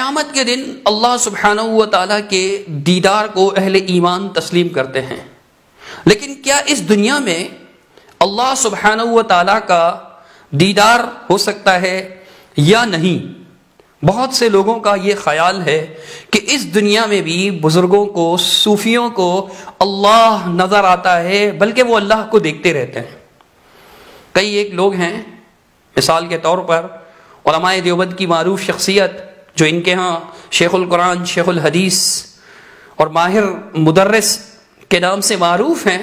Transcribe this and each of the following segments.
قیامت کے دن اللہ سبحانہ و تعالیٰ کے دیدار کو اہل ایمان تسلیم کرتے ہیں، لیکن کیا اس دنیا میں اللہ سبحانہ و تعالیٰ کا دیدار ہو سکتا ہے یا نہیں؟ بہت سے لوگوں کا یہ خیال ہے کہ اس دنیا میں بھی بزرگوں کو، صوفیوں کو اللہ نظر آتا ہے، بلکہ وہ اللہ کو دیکھتے رہتے ہیں۔ کئی ایک لوگ ہیں، مثال کے طور پر علماء دیوبند کی معروف شخصیت جو ان کے ہاں شیخ القرآن، شیخ الحدیث اور ماہر مدرس کے نام سے معروف ہیں،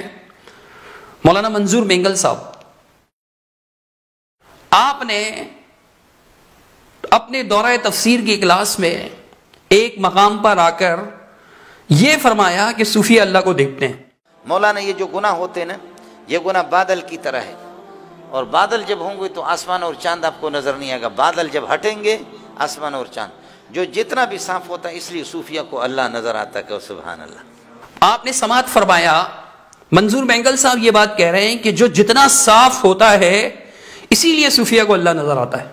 مولانا منظور مینگل صاحب۔ آپ نے اپنے دورہ تفسیر کی کلاس میں ایک مقام پر آ کر یہ فرمایا کہ صوفی اللہ کو دیکھتے ہیں۔ مولانا یہ جو گناہ ہوتے ہیں نا، یہ گناہ بادل کی طرح ہے، اور بادل جب ہوں گے تو آسمان اور چاند آپ کو نظر نہیں آئے گا، بادل جب ہٹیں گے آسمان اور چاند جو جتنا بھی صاف ہوتا ہے، اس لیے صوفیہ کو اللہ نظر آتا ہے کہ سبحان اللہ۔ آپ نے سماعت فرمایا، منظور مینگل صاحب یہ بات کہہ رہے ہیں کہ جو جتنا صاف ہوتا ہے اسی لیے صوفیہ کو اللہ نظر آتا ہے۔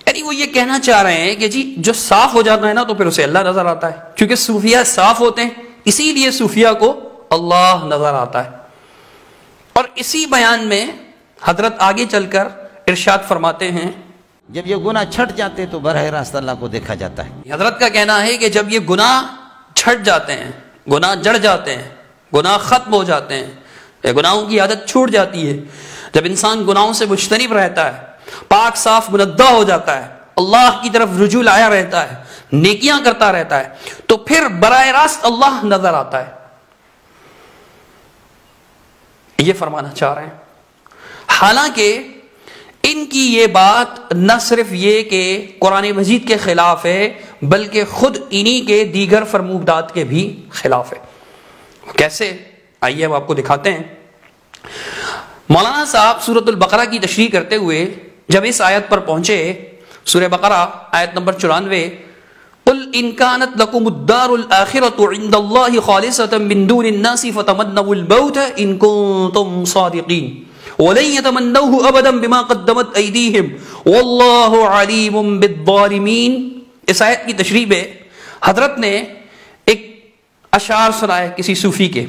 یعنی وہ یہ کہنا چاہ رہے ہیں کہ جی جو صاف ہو جاتا ہے نا تو پھر اسے اللہ نظر آتا ہے، کیونکہ صوفیہ صاف ہوتے ہیں اسی لیے صوفیہ کو اللہ نظر آتا ہے۔ اور اسی بیان میں حضرت آگے چل کر ارشاد فرماتے ہیں، جب یہ گناہ چھٹ جاتے تو براہ راست اللہ کو دیکھا جاتا ہے۔ حضرت کا کہنا ہے کہ جب یہ گناہ چھٹ جاتے ہیں، گناہ جڑ جاتے ہیں، گناہ ختم ہو جاتے ہیں، گناہوں کی عادت چھوٹ جاتی ہے، جب انسان گناہوں سے مجتنب رہتا ہے، پاک صاف منزہ ہو جاتا ہے، اللہ کی طرف رجوع لایا رہتا ہے، نیکیاں کرتا رہتا ہے، تو پھر براہ راست اللہ نظر آتا ہے۔ یہ فرمانا چاہ رہے ہیں۔ حالانکہ ان کی یہ بات نہ صرف یہ کہ قرآن مجید کے خلاف ہے، بلکہ خود انہی کے دیگر فرمودات کے بھی خلاف ہے۔ کیسے؟ آئیے اب آپ کو دکھاتے ہیں۔ مولانا صاحب سورۃ البقرہ کی تشریح کرتے ہوئے جب اس آیت پر پہنچے، سورہ بقرہ آیت نمبر 94، قل ان كانت لكم الدار الآخرة عند الله خالصة من دون الناس فتمنوا الموت ان كنتم صادقين ولن يتمنوه ابدا بما قدمت ايديهم والله عليم بالظالمين۔ اس آیت کی تشریح میں حضرت نے ایک اشعار سنائے کسی صوفی کے،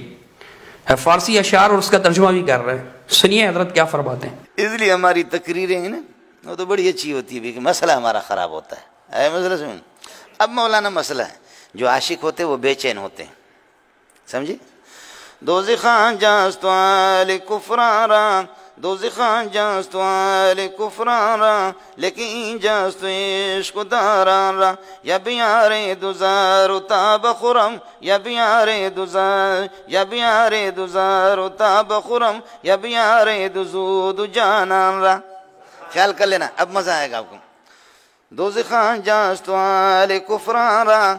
فارسی اشعار، اور اس کا ترجمہ بھی کر رہے ہیں۔ سنیے حضرت کیا فرماتے ہیں۔ اس لیے ہماری تقریریں ہیں نا وہ تو بڑی اچھی ہوتی ہے کہ مسئلہ ہمارا خراب ہوتا ہے۔ اے مسئلہ سن، اب مولانا مسئلہ ہے، جو عاشق ہوتے وہ بے چین ہوتے ہیں، سمجھے؟ دوزخان جاست آل کفرارا، دوزخان جاست آل کفرارا، لیکن جاست عشق دارارا، یا بیار دوزار تاب خرم، یا بیار دوزار، یا بیار دوزار تاب خرم، یا بیار دوزود جانارا۔ خیال کر لینا، اب مزہ آئے گا آپ کو۔ دوزخان جاست آل کفرارا،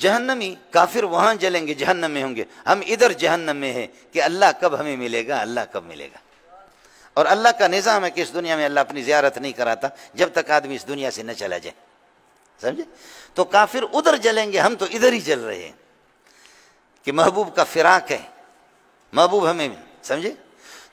جہنمی کافر وہاں جلیں گے، جہنم میں ہوں گے، ہم ادھر جہنم میں ہیں کہ اللہ کب ہمیں ملے گا، اللہ کب ملے گا۔ اور اللہ کا نظام ہے کہ اس دنیا میں اللہ اپنی زیارت نہیں کراتا جب تک آدمی اس دنیا سے نہ چلا جائے، سمجھے؟ تو کافر ادھر جلیں گے، ہم تو ادھر ہی جل رہے ہیں کہ محبوب کا فراق ہے، محبوب ہمیں، سمجھے؟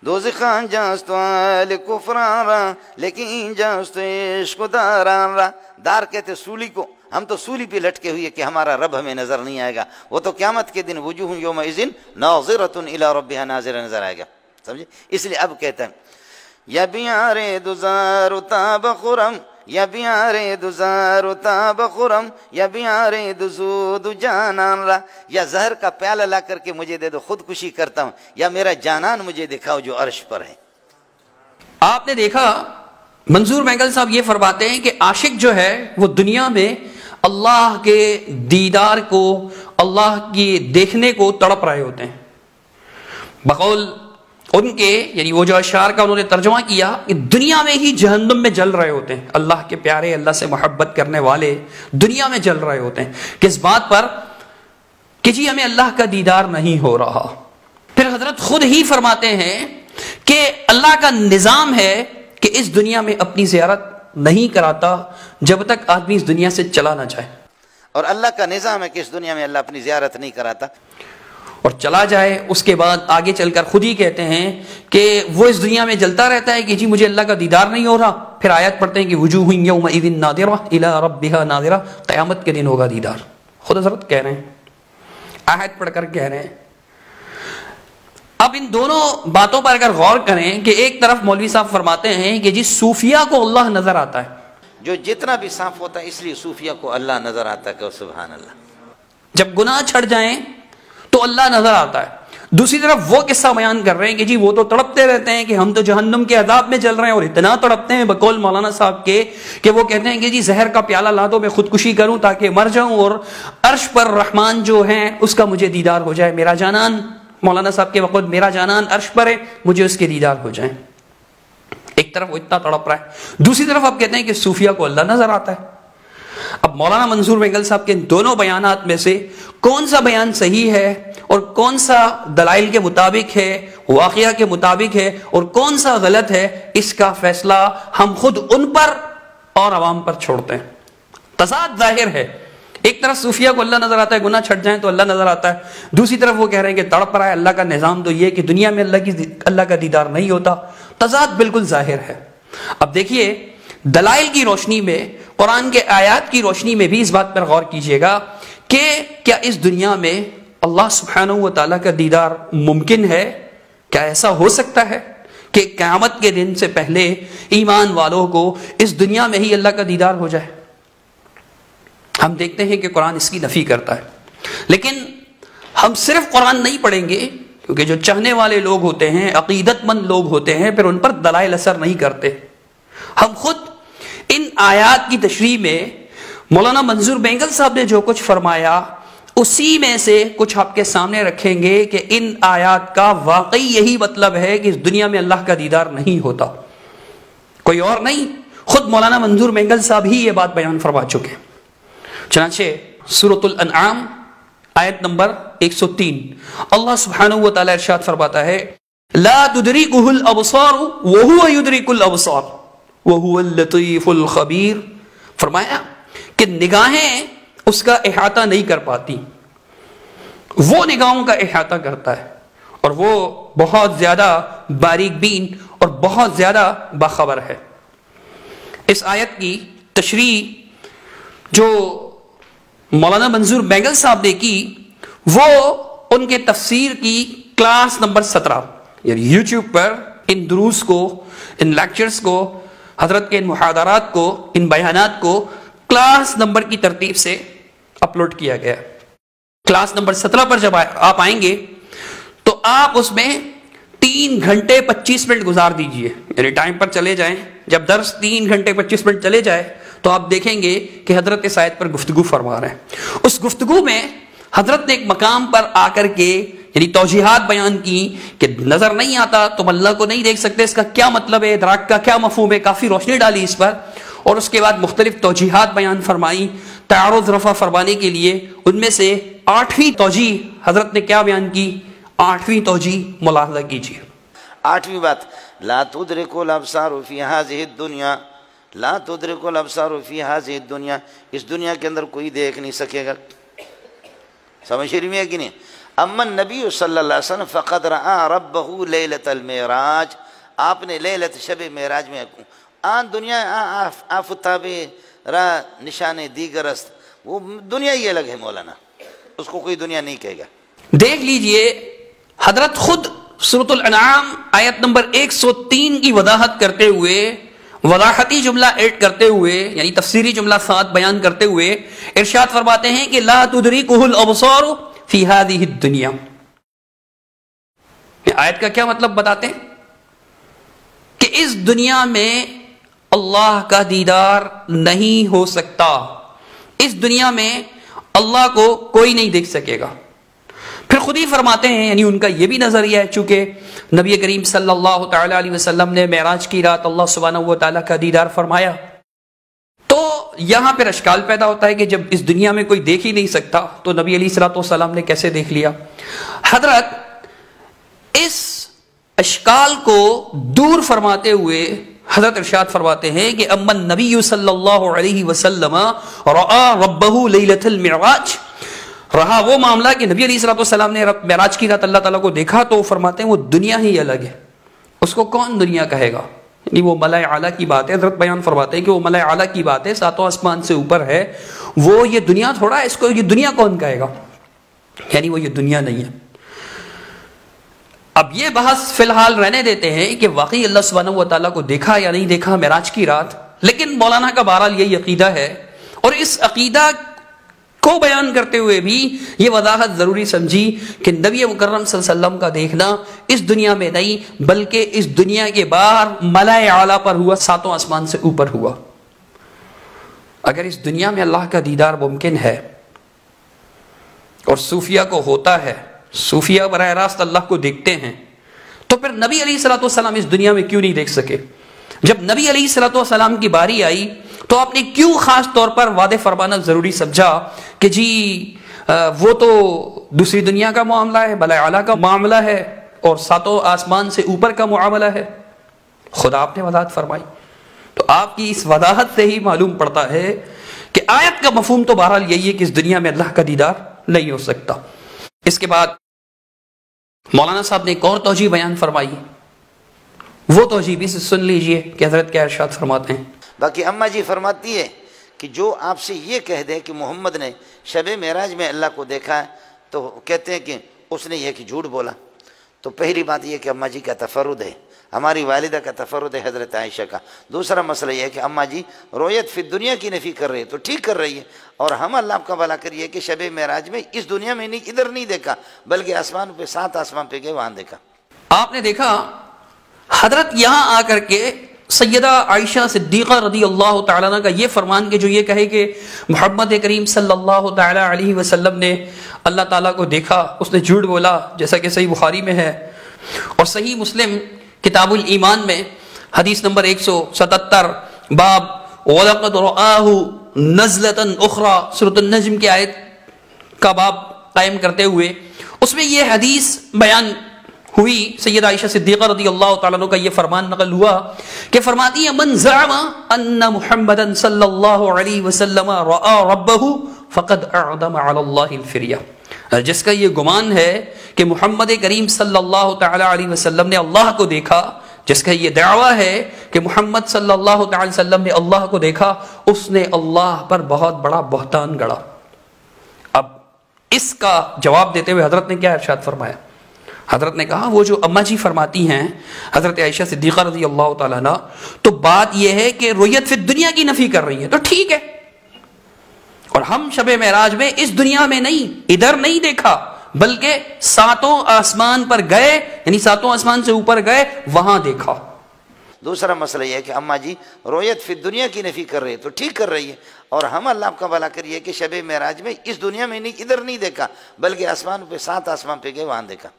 دوزخان جاست آل کفرارا، لیکن جاست عشق دارارا، دار کہتے سولی کو، ہم تو سولی پہ لٹکے ہوئے کہ ہمارا رب ہمیں نظر نہیں آئے گا۔ وہ تو قیامت کے دن وجوہ یومئذ ناظرۃ الی ربہا ناظرہ نظر آئے گا، سمجھے؟ اس لیے اب کہتا ہے یا بیار دوزار تاب خرم، یا بیار دوزار تاب خرم، یا بیار دزود جانان را، یا زہر کا پیالہ لا کر کے مجھے دے دو، خودکشی کرتا ہوں، یا میرا جانان مجھے دکھاؤ جو عرش پر ہے۔ آپ نے دیکھا منظور مینگل صاحب یہ فرماتے ہیں کہ عاشق جو ہے وہ دنیا میں اللہ کے دیدار کو، اللہ کی دیکھنے کو تڑپ رہے ہوتے ہیں۔ بقول ان کے، یعنی وہ جو اشعار کا انہوں نے ترجمہ کیا، کہ دنیا میں ہی جہنم میں جل رہے ہوتے ہیں، اللہ کے پیارے، اللہ سے محبت کرنے والے دنیا میں جل رہے ہوتے ہیں، کس بات پر؟ کہ جی ہمیں اللہ کا دیدار نہیں ہو رہا۔ پھر حضرت خود ہی فرماتے ہیں کہ اللہ کا نظام ہے کہ اس دنیا میں اپنی زیارت نہیں کراتا جب تک آدمی اس دنیا سے چلا نہ جائے، اور اللہ کا نظام ہے کہ اس دنیا میں اللہ اپنی زیارت نہیں کراتا۔ اور چلا جائے، اس کے بعد آگے چل کر خود ہی کہتے ہیں کہ وہ اس دنیا میں جلتا رہتا ہے کہ جی مجھے اللہ کا دیدار نہیں ہو رہا، پھر آیت پڑھتے ہیں کہ وجوہ یومئذ ناظرہ الی ربہا ناظرہ، قیامت کے دن ہوگا دیدار. خود حضرت کہہ رہے ہیں، آیت پڑھ کر کہہ رہے ہیں. اب ان دونوں باتوں پر اگر غور کریں کہ ایک طرف مولوی صاحب فرماتے ہیں کہ جی صوفیہ کو اللہ نظر آتا ہے، جو جتنا بھی صاف ہوتا ہے اس لیے صوفیہ کو اللہ نظر آتا ہے. کہ سبحان اللہ، جب گناہ چھڑ جائیں تو اللہ نظر آتا ہے. دوسری طرف وہ قصہ بیان کر رہے ہیں کہ جی وہ تو تڑپتے رہتے ہیں کہ ہم تو جہنم کے عذاب میں جل رہے ہیں، اور اتنا تڑپتے ہیں بقول مولانا صاحب کے کہ وہ کہتے ہیں کہ جی زہر کا پیالہ لا دو، میں خودکشی کروں تاکہ مر جاؤں اور عرش پر رحمان جو ہیں اس کا مجھے دیدار ہو جائے. میرا جانان، مولانا صاحب کے وقت میرا جانان عرش پر ہے، مجھے اس کے دیدار ہو جائیں. ایک طرف وہ اتنا تڑپ رہا ہے، دوسری طرف آپ کہتے ہیں کہ صوفیہ کو اللہ نظر آتا ہے. اب مولانا منظور بینگل صاحب کے ان دونوں بیانات میں سے کون سا بیان صحیح ہے اور کون سا دلائل کے مطابق ہے، واقعہ کے مطابق ہے، اور کون سا غلط ہے، اس کا فیصلہ ہم خود ان پر اور عوام پر چھوڑتے ہیں. تضاد ظاہر ہے، ایک طرف صوفیہ کو اللہ نظر آتا ہے، گناہ چھٹ جائیں تو اللہ نظر آتا ہے، دوسری طرف وہ کہہ رہے ہیں کہ تڑپ رہا ہے. اللہ کا نظام تو یہ کہ دنیا میں اللہ کا دیدار نہیں ہوتا. تضاد بالکل ظاہر ہے. اب دیکھیے دلائل کی روشنی میں، قرآن کے آیات کی روشنی میں بھی اس بات پر غور کیجئے گا کہ کیا اس دنیا میں اللہ سبحانہ و تعالیٰ کا دیدار ممکن ہے؟ کیا ایسا ہو سکتا ہے کہ قیامت کے دن سے پہلے ایمان والوں کو اس دنیا میں ہی اللہ کا دیدار ہو جائے؟ ہم دیکھتے ہیں کہ قرآن اس کی نفی کرتا ہے، لیکن ہم صرف قرآن نہیں پڑھیں گے، کیونکہ جو چاہنے والے لوگ ہوتے ہیں، عقیدت مند لوگ ہوتے ہیں، پھر ان پر دلائل اثر نہیں کرتے. ہم خود ان آیات کی تشریح میں مولانا منظور بینگل صاحب نے جو کچھ فرمایا اسی میں سے کچھ آپ کے سامنے رکھیں گے کہ ان آیات کا واقعی یہی مطلب ہے کہ اس دنیا میں اللہ کا دیدار نہیں ہوتا، کوئی اور نہیں. خود مولانا منظور بینگل صاحب ہی یہ بات بیان فرما چکے. چنانچہ سورۃ الانعام آیت نمبر 103 اللہ سبحانہ و تعالی ارشاد فرماتا ہے لا تدرکہ الابصار وہو یدرک الابصار وہو اللطیف الخبیر. فرمایا کہ نگاہیں اس کا احاطہ نہیں کر پاتی، وہ نگاہوں کا احاطہ کرتا ہے اور وہ بہت زیادہ باریک بین اور بہت زیادہ باخبر ہے. اس آیت کی تشریح جو مولانا منظور بینگل صاحب نے کی وہ ان کے تفسیر کی کلاس نمبر 17 یعنی یوٹیوب پر ان دروس کو، ان لیکچرز کو، حضرت کے ان محاضرات کو، ان بیانات کو کلاس نمبر کی ترتیب سے اپلوڈ کیا گیا. کلاس نمبر 17 پر جب آپ آئیں گے تو آپ اس میں 3 گھنٹے 25 منٹ گزار دیجئے، یعنی ٹائم پر چلے جائیں. جب درس 3 گھنٹے 25 منٹ چلے جائے تو آپ دیکھیں گے کہ حضرت اس آیت پر گفتگو فرما رہے ہیں. اس گفتگو میں حضرت نے ایک مقام پر آ کر کے یعنی توجیحات بیان کی کہ نظر نہیں آتا، تم اللہ کو نہیں دیکھ سکتے، اس کا کیا مطلب ہے، ادراک کا کیا مفہوم ہے. کافی روشنی ڈالی اس پر، اور اس کے بعد مختلف توجیحات بیان فرمائی تعارض رفع فرمانے کے لیے. ان میں سے 8ویں توجیح حضرت نے کیا بیان کی؟ 8ویں توجیح ملاحظہ کیجیے. 8ویں بات لا تدرک الابصار فی هذه الدنیا، لا تدرک الابصار فی هذه الدنیا، اس دنیا کے اندر کوئی دیکھ نہیں سکے گا. سمجھ رہی ہے کہ نہیں؟ اما النبی صلی اللہ علیہ وسلم فقد رآ ربہ لیلۃ المعراج، آپ نے لیلۃ شب معراج میں آن دنیا آفتاب را نشان دیگر است، وہ دنیا ہی الگ ہے مولانا، اس کو کوئی دنیا نہیں کہے گا. دیکھ لیجئے حضرت خود سورۃ الانعام آیت نمبر 103 کی وضاحت کرتے ہوئے، وضاحتی جملہ ایڈ کرتے ہوئے یعنی تفسیری جملہ ساتھ بیان کرتے ہوئے ارشاد فرماتے ہیں کہ لا تدرکہ الابصار فی هذه الدنیا. آیت کا کیا مطلب بتاتے ہیں کہ اس دنیا میں اللہ کا دیدار نہیں ہو سکتا، اس دنیا میں اللہ کو کوئی نہیں دیکھ سکے گا. پھر خود ہی فرماتے ہیں یعنی ان کا یہ بھی نظریہ ہے، چونکہ نبی کریم صلی اللہ تعالی علیہ وسلم نے معراج کی رات اللہ سبحانہ و تعالیٰ کا دیدار فرمایا، تو یہاں پھر اشکال پیدا ہوتا ہے کہ جب اس دنیا میں کوئی دیکھ ہی نہیں سکتا تو نبی علیہ الصلوۃ والسلام نے کیسے دیکھ لیا؟ حضرت اس اشکال کو دور فرماتے ہوئے حضرت ارشاد فرماتے ہیں کہ اما النبی صلی اللہ علیہ وسلم رآ ربہ لیلۃ المعراج، رہا وہ معاملہ کہ نبی علیہ الصلوۃ والسلام نے معراج کی رات اللہ تعالیٰ کو دیکھا تو وہ فرماتے ہیں وہ دنیا ہی الگ ہے، اس کو کون دنیا کہے گا؟ یعنی وہ ملائے اعلیٰ کی بات ہے. حضرت بیان فرماتے ہیں کہ وہ ملائے اعلیٰ کی بات ہے، ساتوں آسمان سے اوپر ہے، وہ یہ دنیا تھوڑا ہے، اس کو یہ دنیا کون کہے گا؟ یعنی وہ یہ دنیا نہیں ہے. اب یہ بحث فی الحال رہنے دیتے ہیں کہ واقعی اللہ سبحانہ و تعالیٰ کو دیکھا یا نہیں دیکھا معراج کی رات، لیکن مولانا کا بہرحال یہی عقیدہ ہے، اور اس عقیدہ کو بیان کرتے ہوئے بھی یہ وضاحت ضروری سمجھی کہ نبی مکرم صلی اللہ علیہ وسلم کا دیکھنا اس دنیا میں نہیں بلکہ اس دنیا کے باہر ملائے اعلیٰ پر ہوا، ساتوں آسمان سے اوپر ہوا. اگر اس دنیا میں اللہ کا دیدار ممکن ہے اور صوفیہ کو ہوتا ہے، صوفیہ براہ راست اللہ کو دیکھتے ہیں، تو پھر نبی علیہ الصلوۃ والسلام اس دنیا میں کیوں نہیں دیکھ سکے؟ جب نبی علیہ الصلوۃ والسلام کی باری آئی تو آپ نے کیوں خاص طور پر وعدے فرمانا ضروری سمجھا کہ جی وہ تو دوسری دنیا کا معاملہ ہے، ملائے اعلیٰ کا معاملہ ہے، اور ساتوں آسمان سے اوپر کا معاملہ ہے؟ خدا آپ نے وضاحت فرمائی. تو آپ کی اس وضاحت سے ہی معلوم پڑتا ہے کہ آیت کا مفہوم تو بہرحال یہی ہے کہ اس دنیا میں اللہ کا دیدار نہیں ہو سکتا. اس کے بعد مولانا صاحب نے ایک اور توجیہ بیان فرمائی، وہ توجیہ بھی سن لیجئے کہ حضرت کیا ارشاد فرماتے ہیں. باقی اماں جی فرماتی ہے کہ جو آپ سے یہ کہہ دے کہ محمد نے شب معراج میں اللہ کو دیکھا ہے تو کہتے ہیں کہ اس نے یہ کہ جھوٹ بولا. تو پہلی بات یہ کہ اماں جی کا تفرد ہے، ہماری والدہ کا تفرد ہے حضرت عائشہ کا. دوسرا مسئلہ یہ ہے کہ اماں جی رویت فی دنیا کی نفی کر رہی ہے، تو ٹھیک کر رہی ہے، اور ہم اللہ آپ کا بھلا کریے کہ شب معراج میں اس دنیا میں نہیں، ادھر نہیں دیکھا بلکہ آسمان پہ، سات آسمان پہ گئے، وہاں دیکھا. آپ نے دیکھا حضرت یہاں آ کر کے سیدہ عائشہ صدیقہ رضی اللہ تعالیٰ عنہ کا یہ فرمان کہ جو یہ کہے کہ محمد کریم صلی اللہ تعالیٰ علیہ وسلم نے اللہ تعالیٰ کو دیکھا، اس نے جھوٹ بولا، جیسا کہ صحیح بخاری میں ہے اور صحیح مسلم کتاب الایمان میں حدیث نمبر 177 باب وَلَقَدْ رَآهُ نَزْلَةً أُخْرَى سورۃ النجم کی آیت کا باب قائم کرتے ہوئے اس میں یہ حدیث بیان ہوئی. سیدہ عائشہ صدیقہ رضی اللہ تعالیٰ عنہ کا یہ فرمان نقل ہوا کہ فرماتی ہے من زعم ان محمدا صلی اللہ علیہ وسلم رأى ربہ فقد اعظم علی اللہ الفریہ. جس کا یہ گمان ہے کہ محمد کریم صلی اللہ تعالیٰ علیہ وسلم نے اللہ کو دیکھا، جس کا یہ دعویٰ ہے کہ محمد صلی اللہ تعالیٰ علیہ وسلم نے اللہ کو دیکھا، اس نے اللہ پر بہت بڑا بہتان گڑا. اب اس کا جواب دیتے ہوئے حضرت نے کیا ارشاد فرمایا؟ حضرت نے کہا وہ جو اماں جی فرماتی ہیں حضرت عائشہ صدیقہ رضی اللہ تعالیٰ عنہ، تو بات یہ ہے کہ رویت فی دنیا کی نفی کر رہی ہے، تو ٹھیک ہے، اور ہم شب معراج میں اس دنیا میں نہیں، ادھر نہیں دیکھا بلکہ ساتوں آسمان پر گئے، یعنی ساتوں آسمان سے اوپر گئے، وہاں دیکھا. دوسرا مسئلہ یہ ہے کہ اماں جی رویت فی دنیا کی نفی کر رہی ہے، تو ٹھیک کر رہی ہے، اور ہم اللہ آپ کا بھلا کریے کہ شب معراج میں اس دنیا میں نہیں، ادھر نہیں دیکھا بلکہ آسمان پہ، سات آسمان پہ گئے، وہاں دیکھا.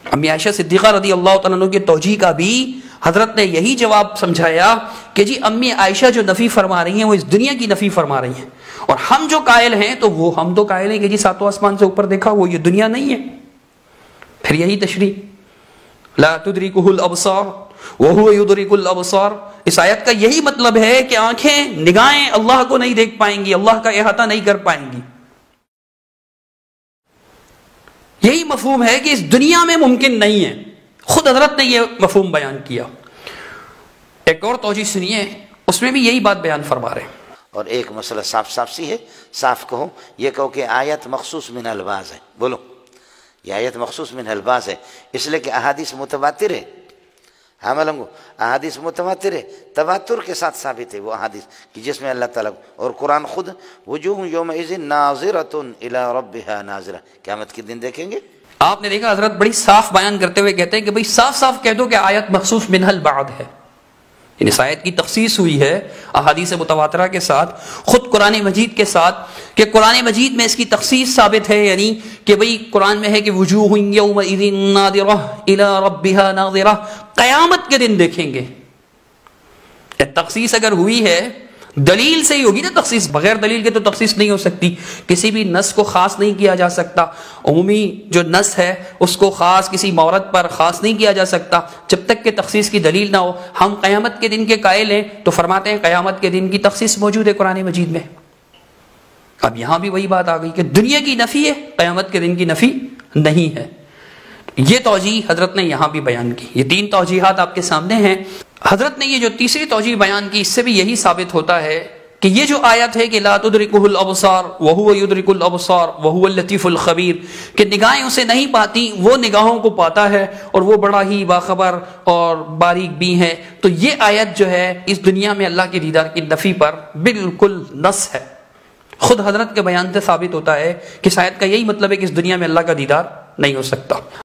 امی عائشہ صدیقہ رضی اللہ تعالیٰ عنہ کی توجیہ کا بھی حضرت نے یہی جواب سمجھایا کہ جی امی عائشہ جو نفی فرما رہی ہیں وہ اس دنیا کی نفی فرما رہی ہیں، اور ہم جو قائل ہیں تو وہ ہم تو قائل ہیں کہ جی ساتوں آسمان سے اوپر دیکھا، وہ یہ دنیا نہیں ہے. پھر یہی تشریح لا تدرکہ الابصار وہو یدرک الابصار، اس آیت کا یہی مطلب ہے کہ آنکھیں، نگاہیں اللہ کو نہیں دیکھ پائیں گی، اللہ کا احاطہ نہیں کر پائیں گی. یہی مفہوم ہے کہ اس دنیا میں ممکن نہیں ہے، خود حضرت نے یہ مفہوم بیان کیا. ایک اور توجیہ سنیے، اس میں بھی یہی بات بیان فرما رہے ہیں. اور ایک مسئلہ صاف صاف سی ہے، صاف کہو، یہ کہو کہ آیت مخصوص من الفاظ ہے. بولو، یہ آیت مخصوص من الفاظ ہے، اس لیے کہ احادیث متواتر ہے. ہم احادیث متواتر ہے، تواتر کے ساتھ ثابت ہے وہ احادیث کہ جس میں اللہ تعالیٰ، اور قرآن خود وجوہ یومئذ ناظرۃ الی ربها ناظرہ، قیامت کے دن دیکھیں گے. آپ نے دیکھا حضرت بڑی صاف بیان کرتے ہوئے کہتے ہیں کہ بھئی صاف صاف کہہ دو کہ آیت مخصوص منہ البعض ہے، یعنی اس آیت کی تخصیص ہوئی ہے احادیث متواترہ کے ساتھ، خود قرآن مجید کے ساتھ، کہ قرآن مجید میں اس کی تخصیص ثابت ہے، یعنی کہ بھئی قرآن میں ہے کہ وجوہ یومئذ ناظرہ الی ربها ناظرہ، قیامت کے دن دیکھیں گے. تخصیص اگر ہوئی ہے دلیل سے ہی ہوگی نا تخصیص، بغیر دلیل کے تو تخصیص نہیں ہو سکتی. کسی بھی نص کو خاص نہیں کیا جا سکتا، عمومی جو نص ہے اس کو خاص کسی مورد پر خاص نہیں کیا جا سکتا جب تک کہ تخصیص کی دلیل نہ ہو. ہم قیامت کے دن کے قائل ہیں تو فرماتے ہیں قیامت کے دن کی تخصیص موجود ہے قرآن مجید میں. اب یہاں بھی وہی بات آ گئی کہ دنیا کی نفی ہے، قیامت کے دن کی نفی نہیں ہے۔ یہ توجیہ حضرت نے یہاں بھی بیان کی۔ یہ 3 توجیحات آپ کے سامنے ہیں۔ حضرت نے یہ جو تیسری توجیہ بیان کی، اس سے بھی یہی ثابت ہوتا ہے کہ یہ جو آیت ہے کہ لا تدرکہ الابصار وہو یدرک الابصار وہو اللطیف الخبیر، کہ نگاہیں اسے نہیں پاتی، وہ نگاہوں کو پاتا ہے اور وہ بڑا ہی باخبر اور باریک بھی ہے۔ تو یہ آیت جو ہے اس دنیا میں اللہ کے دیدار کی نفی پر بالکل نص ہے۔ خود حضرت کے بیان سے ثابت ہوتا ہے کہ شاید کا یہی مطلب ہے کہ اس دنیا میں اللہ کا دیدار نہیں ہو سکتا۔